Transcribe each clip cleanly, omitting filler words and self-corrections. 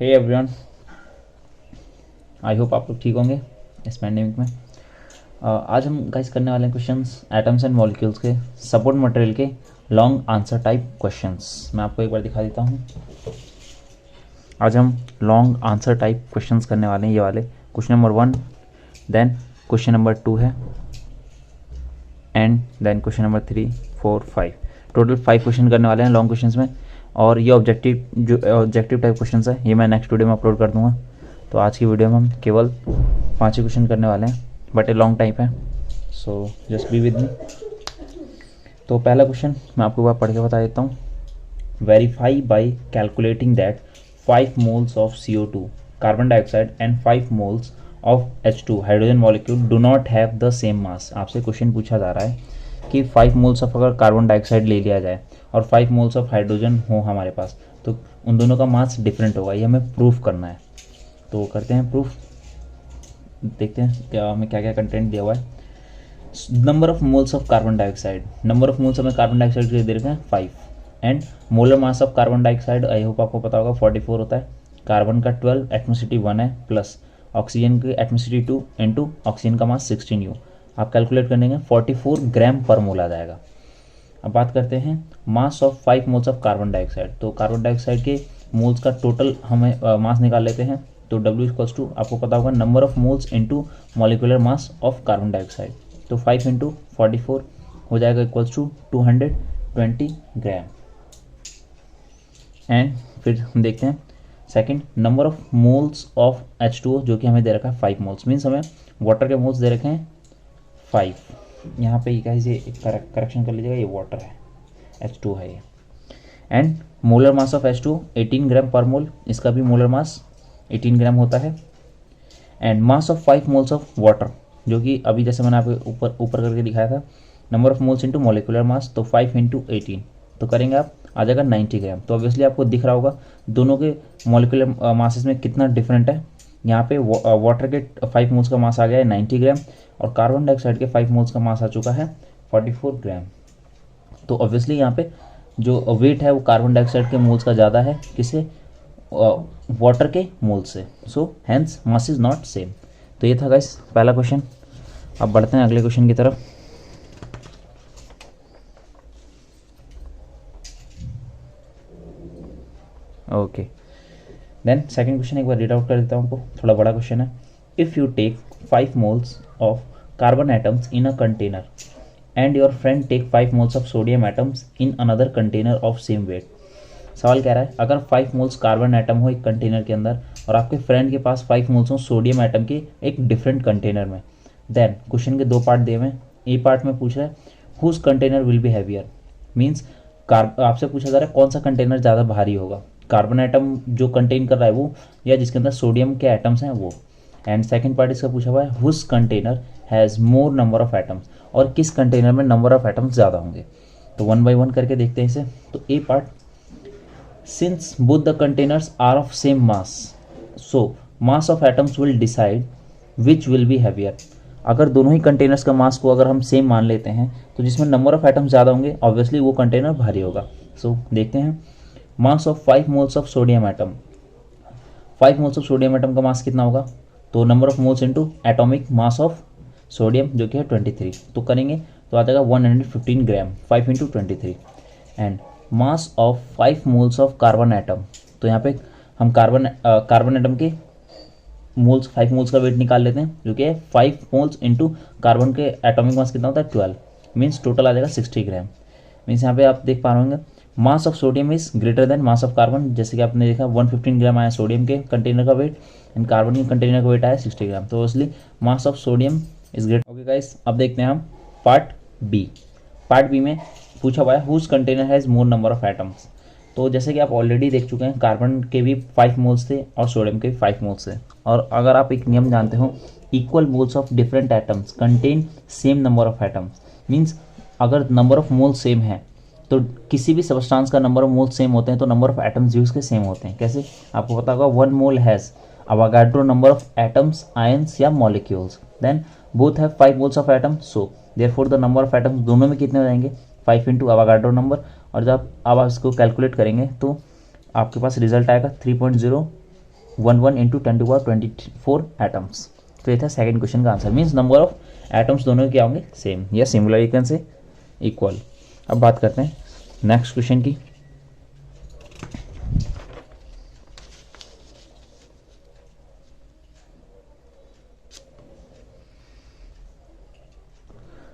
Hey everyone, I hope आप लोग ठीक होंगे इस पैंडेमिक में। आज हम गाइस करने वाले हैं क्वेश्चंस एटम्स एंड मॉलिक्यूल्स के सपोर्ट मटेरियल के लॉन्ग आंसर टाइप क्वेश्चंस। मैं आपको एक बार दिखा देता हूँ। आज हम लॉन्ग आंसर टाइप क्वेश्चंस करने वाले हैं, ये वाले question number 1, then question number 2 है, and then question number 3, 4, 5। Total 5 question करने वाले हैं लॉन्ग क्वेश्चंस में। और ये ऑब्जेक्टिव टाइप क्वेश्चंस है, ये मैं नेक्स्ट वीडियो में अपलोड कर दूंगा। तो आज की वीडियो में हम केवल 5 ही क्वेश्चन करने वाले हैं, बट ए लॉन्ग टाइप है, so just be with me. तो पहला क्वेश्चन मैं आपको बार पढ़ के बता देता हूँ। Verify bye calculating that 5 moles of CO2 carbon dioxide and 5 moles of H2 hydrogen molecule do not have the same mass. आपसे क्वेश्चन पूछा जा रहा है कि 5 मोल्स ऑफ अगर कार्बन डाइऑक्साइड ले लिया जाए और 5 मोल्स ऑफ हाइड्रोजन हो हमारे पास, तो उन दोनों का मास डिफरेंट होगा, ये हमें प्रूफ करना है। तो करते हैं प्रूफ, देखते हैं क्या हमें क्या क्या कंटेंट दिया हुआ है। Number of moles of carbon dioxide, number of moles हमें कार्बन डाइऑक्साइड के दे रखे हैं 5, and molar mass of carbon dioxide I hope आपको पता होगा 44 होता है। कार्बन का 12, एटमोसिटी 1 है, प्लस ऑक्सीजन की एटमोसिटी 2 इंटू ऑक्सीजन का मास 16 U। आप कैलकुलेट करेंगे 44 ग्राम पर मोल आ जाएगा। अब बात करते हैं mass of 5 moles of carbon dioxide. तो कार्बन डाइऑक्साइड के मोल्स का टोटल हमें मास निकाल लेते हैं। तो W इक्वल्स टू आपको पता होगा number of moles into molecular mass of carbon dioxide. तो 5 इंटू 44 हो जाएगा इक्वल्स टू 220 ग्राम। एंड फिर हम देखते हैं second, number of moles of H2O जो कि हमें दे रखा है 5 मोल्स, मीन्स हमें वाटर के मोल्स दे रखे हैं 5। यहाँ पे ये करेक्शन कर लीजिएगा, ये वाटर है, H2 है ये। And molar mass of H2 18 ग्राम पर मोल, इसका भी मोलर मास 18 ग्राम होता है। And mass of 5 moles of water, जो कि अभी जैसे मैंने आपको ऊपर करके दिखाया था, number of moles into molecular mass, तो 5 इंटू 18 तो करेंगे आप आ जाएगा 90 ग्राम। तो ऑब्वियसली आपको दिख रहा होगा दोनों के मोलिकुलर मासेस में कितना डिफरेंट है। यहाँ पे वाटर के 5 मोल्स का मास आ गया है 90 ग्राम, और कार्बन डाइऑक्साइड के 5 मोल्स का मास आ चुका है 44 ग्राम। तो ऑब्वियसली यहाँ पे जो वेट है वो कार्बन डाइऑक्साइड के मोल्स का ज़्यादा है, किसे, वाटर के मोल से। So hence mass is not same. तो ये था गाइस पहला क्वेश्चन। अब बढ़ते हैं अगले क्वेश्चन की तरफ। ओके, देन सेकंड क्वेश्चन एक बार रीड आउट कर देता हूँ आपको, थोड़ा बड़ा क्वेश्चन है। If you take 5 moles of carbon atoms in a container and your friend take 5 moles of sodium atoms in another container of same weight. सवाल कह रहा है अगर 5 मोल्स कार्बन एटम हो एक कंटेनर के अंदर और आपके फ्रेंड के पास 5 मोल्स हो सोडियम एटम के एक डिफरेंट कंटेनर में, देन क्वेश्चन के 2 पार्ट दिए हुए हैं। ए पार्ट में पूछ रहा है whose container will be heavier, means आपसे पूछा जा रहा है कौन सा कंटेनर ज़्यादा भारी होगा, कार्बन एटम जो कंटेन कर रहा है वो, या जिसके अंदर सोडियम के एटम्स हैं वो। एंड सेकंड पार्ट इसका पूछा हुआ है whose container has more number of atoms, और किस कंटेनर में नंबर ऑफ एटम्स ज़्यादा होंगे। तो 1 बाय 1 करके देखते हैं इसे। तो A part, since both the containers are of same mass, so mass of atoms will decide which will be heavier. अगर दोनों ही कंटेनर्स का मास को अगर हम सेम मान लेते हैं तो जिसमें नंबर ऑफ एटम्स ज़्यादा होंगे ऑब्वियसली वो कंटेनर भारी होगा। सो देखते हैं mass of 5 moles of sodium atom, 5 moles of sodium atom का मास कितना होगा, तो number of moles into atomic mass of sodium जो कि है 23, तो करेंगे तो आ जाएगा 115 ग्राम, 5 into 23। And mass of 5 moles of carbon atom, तो यहाँ पे हम कार्बन एटम के मोल्स 5 मोल्स का वेट निकाल लेते हैं, जो कि है 5 मोल्स इंटू कार्बन के एटॉमिक मास कितना होता है 12, मीन्स टोटल आ जाएगा 60 ग्राम। मीन्स यहाँ पे आप देख पा रहे होंगे mass of sodium is greater then mass of carbon, जैसे कि आपने देखा 115 ग्राम आया सोडियम के कंटेनर का वेट, एंड कार्बन के कंटेनर का वेट आया 60 ग्राम। तो इसलिए mass of sodium is greater. Okay guys, अब देखते हैं हम पार्ट बी। पार्ट बी में पूछा हुआ है whose container has more number of atoms. तो जैसे कि आप ऑलरेडी देख चुके हैं कार्बन के भी 5 मोल्स थे और सोडियम के भी 5 मोल्स थे, और अगर आप एक नियम जानते हो equal moles of different atoms contain same number of atoms, means अगर नंबर ऑफ मोल्स सेम है तो किसी भी सबस्टांस का नंबर ऑफ मोल्स सेम होते हैं तो नंबर ऑफ एटम्स भी उसके सेम होते हैं। कैसे, आपको पता होगा 1 mole has Avogadro number of atoms, ions या molecules, then both have 5 moles of atoms, so therefore the number of atoms दोनों में कितने हो जाएंगे 5 इंटू अवोगाड्रो नंबर। और जब आप इसको कैलकुलेट करेंगे तो आपके पास रिजल्ट आएगा 3.0 11 इंटू 10⁻24 एटम्स। तो ये था सेकंड क्वेश्चन का answer. Means number of atoms दोनों के क्या होंगे, सेम या similar, you can say equal. अब बात करते हैं नेक्स्ट क्वेश्चन की।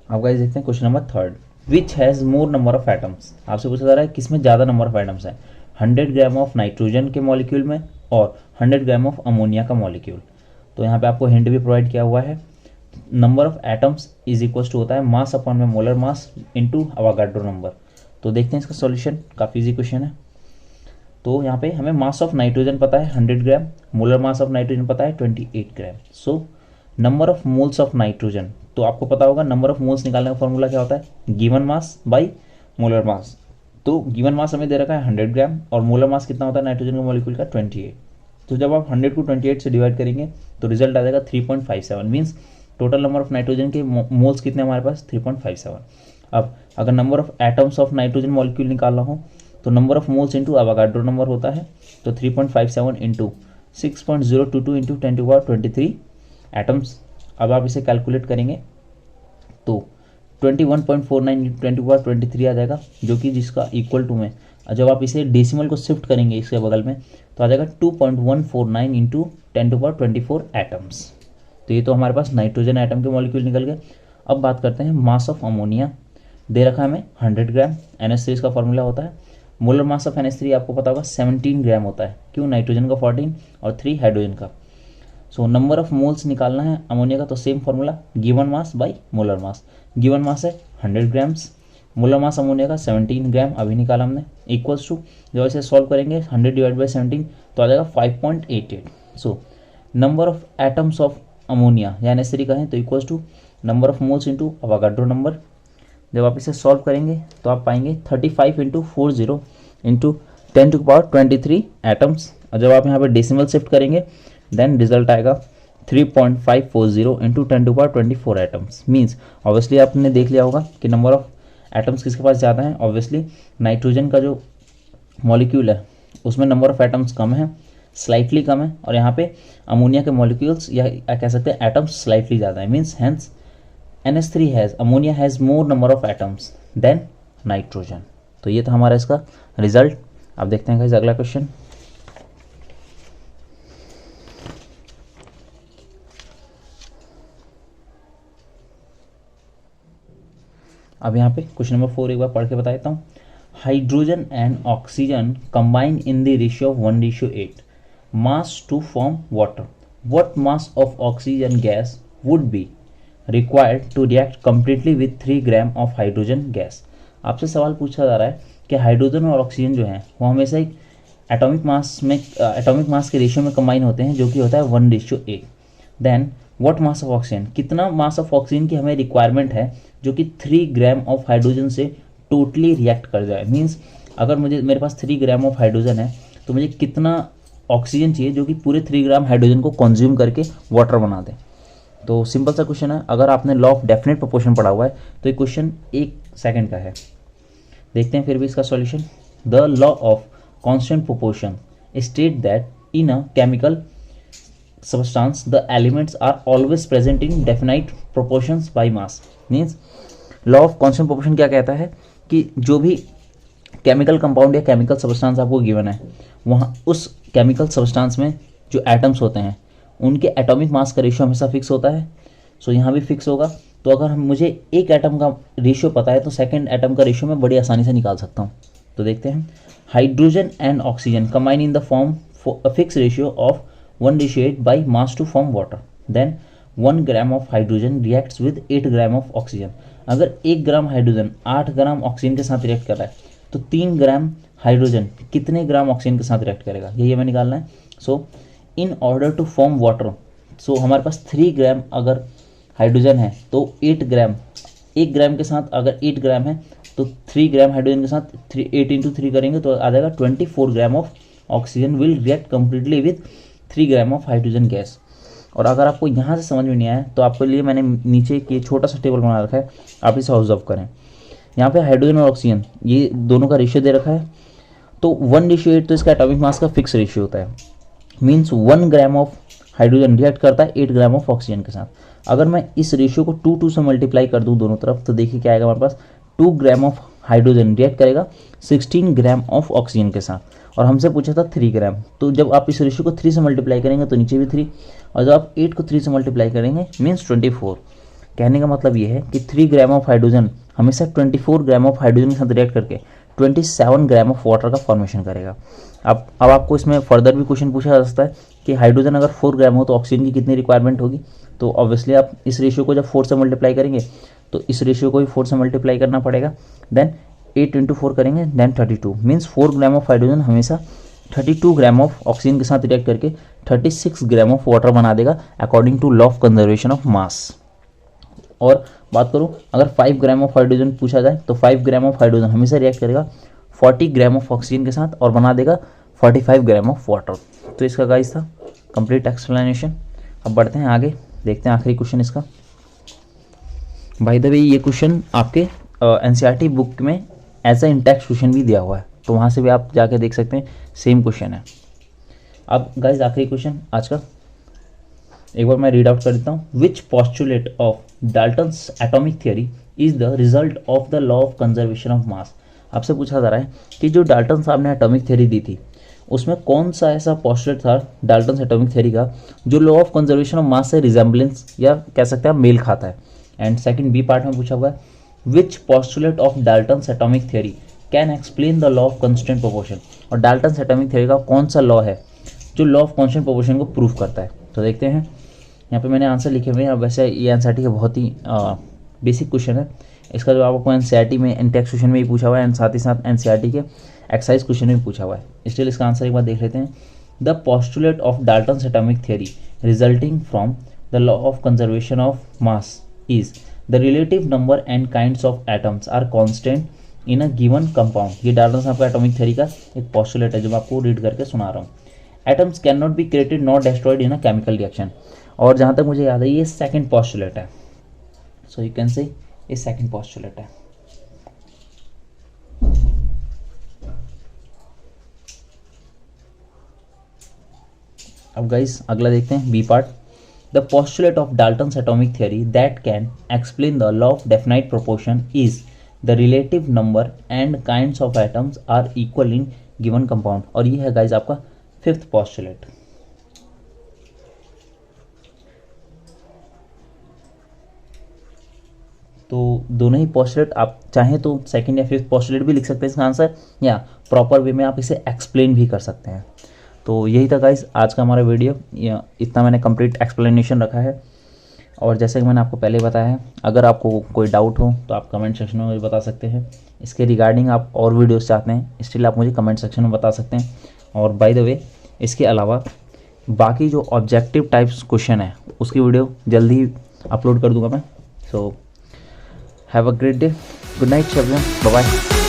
अब गाइस देखते हैं question number third, which has more number of atoms. आपसे पूछा जा रहा है किसमें ज़्यादा नंबर ऑफ एटम्स है, 100 ग्राम ऑफ नाइट्रोजन के मॉलिक्यूल में और 100 ग्राम ऑफ अमोनिया का मॉलिक्यूल। तो यहाँ पे आपको हिंट भी प्रोवाइड किया हुआ है, number of atoms is equal to होता है मास अपॉन में molar mass into Avogadro number. तो देखते हैं इसका सॉल्यूशन, काफ़ी इजी क्वेश्चन है। तो यहाँ पे हमें मास ऑफ नाइट्रोजन पता है 100 gram, molar mass of nitrogen पता है 28 gram. So number of moles of nitrogen, तो आपको पता होगा नंबर ऑफ मोल्स निकालने का फॉर्मूला क्या होता है, given mass by molar mass. तो गिवन मास हमें दे रखा है 100 ग्राम और मोलर मास कितना होता है नाइट्रोजन के मॉलिक्यूल का 28। तो जब आप 100 को 28 से डिवाइड करेंगे तो रिजल्ट आ जाएगा 3.57। Means total number of nitrogen के मोल्स कितने हमारे पास 3.57। अब अगर number of atoms of nitrogen molecule निकालना हो तो number of moles into Avogadro number होता है। तो 3.57 इंटू 6.022 इंटू 10⁻23 एटम्स। अब आप इसे कैलकुलेट करेंगे तो 21.49 इंटू 10⁻23 आ जाएगा, जो कि जिसका इक्वल टू में जब आप इसे डेसिमल को शिफ्ट करेंगे इसके बगल में तो आ जाएगा 2.149 इंटू 10⁻24 एटम्स। तो ये तो हमारे पास नाइट्रोजन एटम के मॉलिक्यूल निकल गए। अब बात करते हैं मास ऑफ अमोनिया, दे रखा है हमें 100 ग्राम, NH3 का फॉर्मूला होता है। मोलर मास ऑफ NH3 आपको पता होगा 17 ग्राम होता है, क्यों, नाइट्रोजन का 14 और 3 हाइड्रोजन का। सो नंबर ऑफ मोल्स निकालना है अमोनिया का, तो same formula given mass by molar mass. Given mass है 100 ग्राम्स, मोलर मास अमोनिया का 17 ग्राम अभी निकाला हमने, इक्वल्स टू जब इसे सॉल्व करेंगे 100 डिवाइड बाई 17 तो आ जाएगा 5.88। So number of atoms of ammonia या NH3 कहें तो equals to number of moles into Avogadro number. जब आप इसे सॉल्व करेंगे तो आप पाएंगे 35 इंटू 40 इंटू 10⁻23 एटम्स। और जब आप यहाँ पे डेसिमल शिफ्ट करेंगे देन रिजल्ट आएगा 3.540 इंटू 10⁻24 एटम्स। मीन्स ऑब्वियसली आपने देख लिया होगा कि नंबर ऑफ एटम्स किसके पास ज़्यादा है। ऑब्वियसली नाइट्रोजन का जो मॉलिक्यूल है उसमें नंबर ऑफ एटम्स कम है, स्लाइटली कम है, और यहाँ पे अमोनिया के मॉलिक्यूल्स या कह सकते हैं एटम्स स्लाइटली ज़्यादा है। Means hence NH3 has, ammonia has more number of atoms than nitrogen. तो ये था हमारा इसका रिजल्ट। अब देखते हैं गाइस अगला क्वेश्चन। अब यहाँ पे क्वेश्चन नंबर 4 एक बार पढ़ के बता देता हूँ। Hydrogen and oxygen combine in the ratio of 1:8 mass to form water. What mass of oxygen gas would be required to react completely with 3 gram of hydrogen gas. आपसे सवाल पूछा जा रहा है कि हाइड्रोजन और ऑक्सीजन जो है वो हमेशा एक एटॉमिक मास के रेशियो में कंबाइन होते हैं, जो कि होता है 1:8। Then what mass of oxygen, कितना मास ऑफ ऑक्सीजन की हमें रिक्वायरमेंट है जो कि 3 ग्राम ऑफ हाइड्रोजन से टोटली रिएक्ट कर जाए। मीन्स अगर मेरे पास 3 ग्राम ऑफ हाइड्रोजन है तो मुझे कितना ऑक्सीजन चाहिए जो कि पूरे 3 ग्राम हाइड्रोजन को कंज्यूम करके वाटर बना दे। तो सिंपल सा क्वेश्चन है, अगर आपने लॉ ऑफ डेफिनेट प्रोपोर्शन पढ़ा हुआ है तो ये क्वेश्चन 1 सेकंड का है। देखते हैं फिर भी इसका solution. The law of constant proportion state that in a chemical substance the elements are always present in definite proportions by mass। Means law of constant proportion क्या कहता है कि जो भी केमिकल कंपाउंड या केमिकल सब्सटेंस आपको given है वहाँ उस केमिकल सब्सटेंस में जो एटम्स होते हैं उनके एटॉमिक मास का रेशियो हमेशा फिक्स होता है। सो यहाँ भी फिक्स होगा। तो अगर मुझे एक एटम का रेशियो पता है तो सेकेंड एटम का रेशियो मैं बड़ी आसानी से निकाल सकता हूँ। तो देखते हैं, hydrogen and oxygen combine in the form fix ratio of 1:8 by mass to form water, then 1 gram of hydrogen reacts with 8 gram of oxygen। अगर 1 ग्राम हाइड्रोजन 8 ग्राम ऑक्सीजन के साथ रिएक्ट कर रहा है तो 3 ग्राम हाइड्रोजन कितने gram oxygen के साथ रिएक्ट करेगा, यही हमें निकालना है। So in order to form water, so हमारे पास 3 ग्राम अगर हाइड्रोजन है तो 8 ग्राम, 1 ग्राम के साथ अगर 8 ग्राम है तो 3 ग्राम हाइड्रोजन के साथ 8 इंटू 3 करेंगे तो आ जाएगा 24 gram of oxygen will react completely with 3 gram of hydrogen gas. और अगर आपको यहाँ से समझ में नहीं आया तो आपके लिए मैंने नीचे एक छोटा सा टेबल बना रखा है, आप इसे ऑब्जर्व करें। यहाँ पे हाइड्रोजन और ऑक्सीजन ये दोनों का रेशियो दे रखा है। तो 1:8 तो इसका एटॉमिक मास का फिक्स रेशियो होता है। Means 1 gram of hydrogen react करता है 8 ग्राम ऑफ ऑक्सीजन के साथ। अगर मैं इस रेशियो को 2 से मल्टीप्लाई कर दूं दोनों तरफ, तो देखिए क्या आएगा हमारे पास, 2 ग्राम ऑफ हाइड्रोजन रिएक्ट करेगा 16 ग्राम ऑफ ऑक्सीजन के साथ, और हमसे पूछा था 3 ग्राम। तो जब आप इस रेशियो को 3 से मल्टीप्लाई करेंगे तो नीचे भी 3, और जब आप 8 को 3 से मल्टीप्लाई करेंगे मीन्स 24। कहने का मतलब ये है कि 3 ग्राम ऑफ हाइड्रोजन हमेशा 24 ग्राम ऑफ हाइड्रोजन के साथ रिएक्ट करके 27 ग्राम ऑफ वाटर का फॉर्मेशन करेगा। अब आपको इसमें फर्दर भी क्वेश्चन पूछा जा सकता है कि हाइड्रोजन अगर 4 ग्राम हो तो ऑक्सीजन की कितनी रिक्वायरमेंट होगी। तो ऑब्वियसली आप इस रेशियो को जब 4 से मल्टीप्लाई करेंगे तो इस रेशियो को भी 4 से मल्टीप्लाई करना पड़ेगा, देन 8 इंटू 4 करेंगे, then 32 means 4 gram of hydrogen हमेशा 32 ग्राम ऑफ ऑक्सीजन के साथ रिएक्ट करके 36 ग्राम ऑफ वाटर बना देगा according to law of conservation of mass. और बात करूं अगर 5 ग्राम ऑफ हाइड्रोजन पूछा जाए तो 5 ग्राम ऑफ हाइड्रोजन हमेशा रिएक्ट करेगा 40 ग्राम ऑफ ऑक्सीजन के साथ और बना देगा 45 ग्राम ऑफ वाटर। तो इसका गाइस था कंप्लीट एक्सप्लेनेशन। अब बढ़ते हैं आगे, देखते हैं आखिरी क्वेश्चन इसका। बाय द वे ये क्वेश्चन आपके एनसीईआरटी बुक में एज अ इंटेक्स्ट क्वेश्चन भी दिया हुआ है, तो वहाँ से भी आप जाके देख सकते हैं, सेम क्वेश्चन है। अब गाइस आखिरी क्वेश्चन आज का एक बार मैं रीड आउट कर देता हूँ। Which postulate of Dalton's atomic theory is the result of the law of conservation of mass. आपसे पूछा जा रहा है कि जो डाल्टन साहब ने एटॉमिक थ्योरी दी थी उसमें कौन सा ऐसा पॉस्टुलेट था डाल्टन एटॉमिक थ्योरी का जो लॉ ऑफ कंजर्वेशन ऑफ मास से रिजेम्बलेंस या कह सकते हैं मेल खाता है। एंड सेकंड बी पार्ट में पूछा हुआ है which postulate of Dalton atomic theory can explain the law of constant proportion. और डाल्टन एटॉमिक थ्योरी का कौन सा लॉ है जो लॉ ऑफ कांस्टेंट प्रोपोर्शन को प्रूव करता है। तो देखते हैं, यहाँ पे मैंने आंसर लिखे हुए हैं। अब वैसे ये एनसीईआरटी का बहुत ही बेसिक क्वेश्चन है, इसका जवाब आपको एनसीईआरटी में इंटेक्स्ट क्वेश्चन में भी पूछा हुआ है एंड साथ ही साथ एनसीईआरटी के एक्सरसाइज क्वेश्चन में भी पूछा हुआ है। स्टिल इसका आंसर एक बार देख लेते हैं। The postulate of Dalton's atomic theory resulting from the law of conservation of mass is the relative number and kinds of atoms are constant in a given compound. ये डाल्टन्स आपका atomic theory का एक postulate है जो मैं आपको read करके सुना रहा हूँ। Atoms can not be created not destroyed in a chemical reaction. और जहाँ तक मुझे याद है ये सेकंड पोस्टुलेट है, सो यू कैन से ये सेकंड पोस्टुलेट है। अब गाइस अगला देखते हैं B part. The postulate of Dalton's atomic theory that can explain the law of definite proportion is the relative number and kinds of atoms are equal in given compound. और ये है guys आपका fifth postulate. तो दोनों ही postulate आप चाहें तो second या फिफ्थ पोस्टुलेट भी लिख सकते हैं इसका आंसर, या प्रॉपर वे में आप इसे एक्सप्लेन भी कर सकते हैं। तो यही था गाइस आज का हमारा वीडियो, इतना मैंने कंप्लीट एक्सप्लेनेशन रखा है। और जैसे कि मैंने आपको पहले बताया है, अगर आपको कोई डाउट हो तो आप कमेंट सेक्शन में मुझे बता सकते हैं। इसके रिगार्डिंग आप और वीडियोस चाहते हैं स्टिल आप मुझे कमेंट सेक्शन में बता सकते हैं। और बाय द वे इसके अलावा बाकी जो ऑब्जेक्टिव टाइप्स क्वेश्चन है उसकी वीडियो जल्दी ही अपलोड कर दूंगा मैं। So have a great day, good night everyone, bye bye.